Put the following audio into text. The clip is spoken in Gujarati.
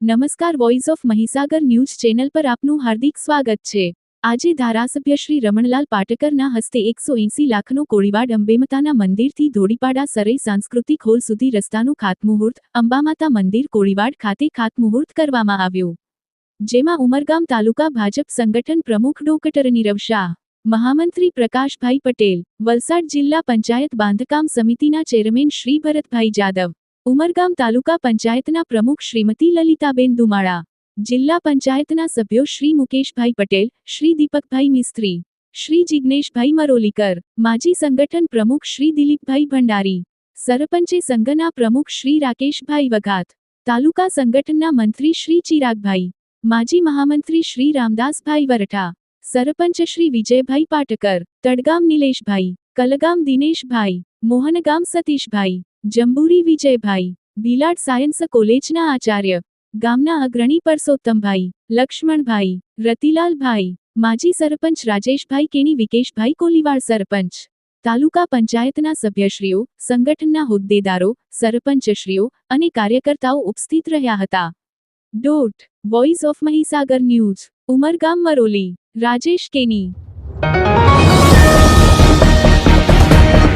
નમસ્કાર, voice of Mahisagar news channel પર આપનું હાર્દિક સ્વાગત છે। આજે ધારાસભ્ય શ્રી રમણલાલ પાટકરના હસ્તે 180 લાખનો કોળીવાડ અંબેમાતાના મંદિરથી ધોડીપાડા સરાઈ સાંસ્કૃતિક હોલ સુધી રસ્તાનું ખાતમુહૂર્ત અંબામાતા મંદિર કોળીવાડ ખાતે ખાતમુહૂર્ત કરવામાં આવ્યું, જેમાં ઉમરગામ તાલુકા ભાજપ સંગઠન પ્રમુખ ડોક્ટર નીરવ શાહ, મહામંત્રી પ્રકાશભાઈ પટેલ, વલસાડ જિલ્લા પંચાયત બાંધકામ સમિતિના ચેરમેન શ્રી ભરતભાઈ જાદવ, ઉમરગામ તાલુકા પંચાયતના પ્રમુખ શ્રીમતી લલિતાબેન દુમાળા, જિલ્લા પંચાયતના સભ્યો શ્રી મુકેશભાઈ પટેલ, શ્રી દીપકભાઈ મિસ્ત્રી, શ્રી જિગ્નેશભાઈ મરોલીકર, માજી સંગઠન પ્રમુખ શ્રી દિલીપભાઈ ભંડારી, સરપંચે સંઘના પ્રમુખ શ્રી રાકેશભાઈ વઘાત, તાલુકા સંગઠનના મંત્રી શ્રી ચિરાગભાઈ, માજી મહામંત્રી શ્રી રામદાસભાઈ વરઠા, સરપંચ શ્રી વિજયભાઈ પાટકર, તડગામ નિલેશભાઈ, કલગામ દિનેશભાઈ, મોહનગામ સતીશભાઈ, જંબુરી વિજયભાઈ, ભીલાડ સાયન્સ કોલેજના આચાર્ય, ગામના અગ્રણી પરસોત્તમભાઈ, લક્ષ્મણભાઈ, રતિલાલભાઈ, માજી સરપંચ રાજેશભાઈ કેની, વિકેશભાઈ કોલીવાડ સરપંચ, તાલુકા પંચાયતના સભ્યશ્રીઓ, સંગઠનના હોદ્દેદારો, સરપંચશ્રીઓ અને કાર્યકર્તાઓ ઉપસ્થિત રહ્યા હતા। Voice of Mahisagar news, Umargam Maroli, Rajesh કેની।